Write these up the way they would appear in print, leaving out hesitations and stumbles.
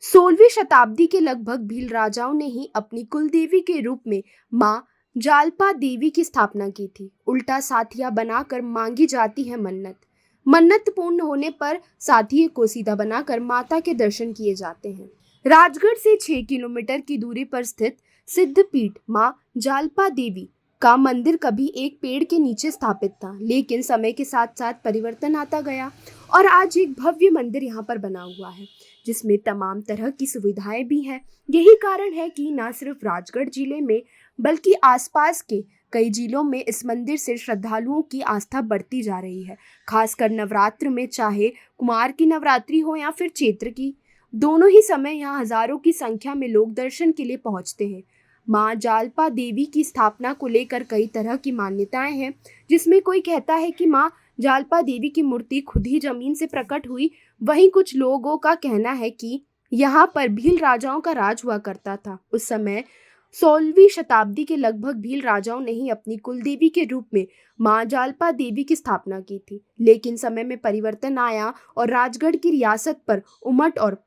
16वीं शताब्दी के लगभग भील राजाओं ने ही अपनी कुलदेवी के रूप में माँ जालपा देवी की स्थापना की थी। उल्टा साथिया बनाकर मांगी जाती है मन्नत। मन्नत पूर्ण होने पर साथिये को सीधा बनाकर माता के दर्शन किए जाते हैं। राजगढ़ से 6 किलोमीटर की दूरी पर स्थित सिद्धपीठ माँ जालपा देवी का मंदिर कभी एक पेड़ के नीचे स्थापित था, लेकिन समय के साथ साथ परिवर्तन आता गया और आज एक भव्य मंदिर यहाँ पर बना हुआ है, जिसमें तमाम तरह की सुविधाएं भी हैं। यही कारण है कि न सिर्फ राजगढ़ जिले में बल्कि आसपास के कई जिलों में इस मंदिर से श्रद्धालुओं की आस्था बढ़ती जा रही है। खासकर नवरात्र में, चाहे कुमार की नवरात्रि हो या फिर चैत्र की, दोनों ही समय यहाँ हजारों की संख्या में लोग दर्शन के लिए पहुँचते हैं। माँ जालपा देवी की स्थापना को लेकर कई तरह की मान्यताएं हैं, जिसमें कोई कहता है कि माँ जालपा देवी की मूर्ति खुद ही जमीन से प्रकट हुई। वहीं कुछ लोगों का कहना है कि यहाँ पर भील राजाओं का राज हुआ करता था। उस समय 16वीं शताब्दी के लगभग भील राजाओं ने ही अपनी कुलदेवी के रूप में माँ जालपा देवी की स्थापना की थी, लेकिन समय में परिवर्तन आया और राजगढ़ की रियासत पर उमट और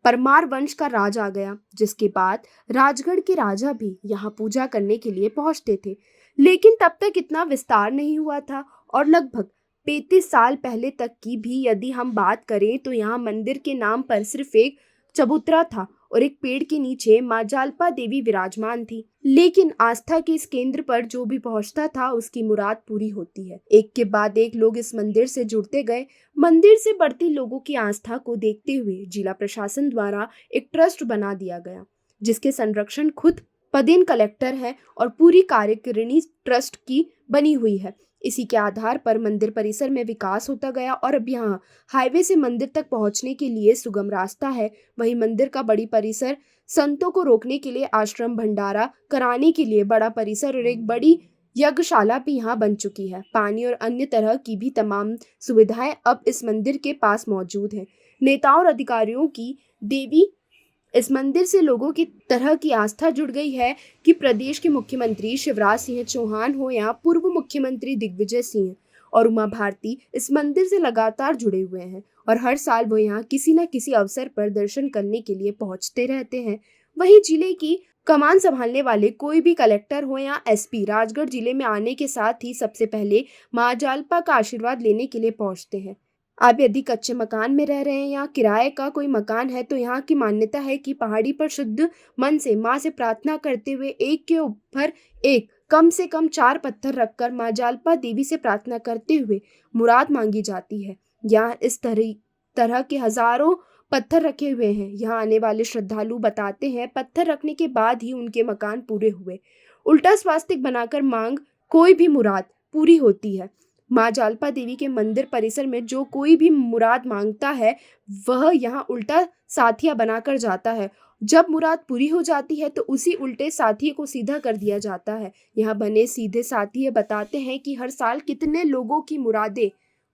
परमार वंश का राज आ गया, जिसके बाद राजगढ़ के राजा भी यहाँ पूजा करने के लिए पहुंचते थे। लेकिन तब तक इतना विस्तार नहीं हुआ था और लगभग 35 साल पहले तक की भी यदि हम बात करें तो यहाँ मंदिर के नाम पर सिर्फ एक चबूतरा था और एक पेड़ के नीचे माँ जालपा देवी विराजमान थी। लेकिन आस्था के इस केंद्र पर जो भी पहुंचता था उसकी मुराद पूरी होती है। एक के बाद एक लोग इस मंदिर से जुड़ते गए। मंदिर से बढ़ती लोगों की आस्था को देखते हुए जिला प्रशासन द्वारा एक ट्रस्ट बना दिया गया, जिसके संरक्षण खुद पदेन कलेक्टर है और पूरी कार्यकारिणी ट्रस्ट की बनी हुई है। इसी के आधार पर मंदिर परिसर में विकास होता गया और अब यहाँ हाईवे से मंदिर तक पहुँचने के लिए सुगम रास्ता है। वहीं मंदिर का बड़ी परिसर संतों को रोकने के लिए, आश्रम भंडारा कराने के लिए बड़ा परिसर और एक बड़ी यज्ञशाला भी यहाँ बन चुकी है। पानी और अन्य तरह की भी तमाम सुविधाएं अब इस मंदिर के पास मौजूद हैं। नेताओं और अधिकारियों की देवी इस मंदिर से लोगों की तरह की आस्था जुड़ गई है कि प्रदेश के मुख्यमंत्री शिवराज सिंह चौहान हो या पूर्व मुख्यमंत्री दिग्विजय सिंह और उमा भारती इस मंदिर से लगातार जुड़े हुए हैं और हर साल वो यहाँ किसी न किसी अवसर पर दर्शन करने के लिए पहुँचते रहते हैं। वहीं जिले की कमान संभालने वाले कोई भी कलेक्टर हो या एसपी राजगढ़ जिले में आने के साथ ही सबसे पहले माँ जालपा का आशीर्वाद लेने के लिए पहुँचते हैं। आप यदि कच्चे मकान में रह रहे हैं या किराए का कोई मकान है तो यहाँ की मान्यता है कि पहाड़ी पर शुद्ध मन से माँ से प्रार्थना करते हुए एक के ऊपर एक कम से कम 4 पत्थर रखकर माँ जालपा देवी से प्रार्थना करते हुए मुराद मांगी जाती है। यहाँ इस तरह के हजारों पत्थर रखे हुए हैं। यहाँ आने वाले श्रद्धालु बताते हैं पत्थर रखने के बाद ही उनके मकान पूरे हुए। उल्टा स्वास्तिक बनाकर मांग कोई भी मुराद पूरी होती है। माँ जालपा देवी के मंदिर परिसर में जो कोई भी मुराद मांगता है वह यहाँ उल्टा साथिया बनाकर जाता है। जब मुराद पूरी हो जाती है तो उसी उल्टे साथिये को सीधा कर दिया जाता है। यहाँ बने सीधे साथिये बताते हैं कि हर साल कितने लोगों की मुरादें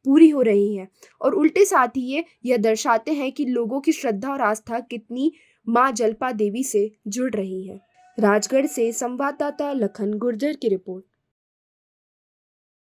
पूरी हो रही हैं और उल्टे साथिये यह दर्शाते हैं कि लोगों की श्रद्धा और आस्था कितनी माँ जालपा देवी से जुड़ रही है। राजगढ़ से संवाददाता लखन गुर्जर की रिपोर्ट।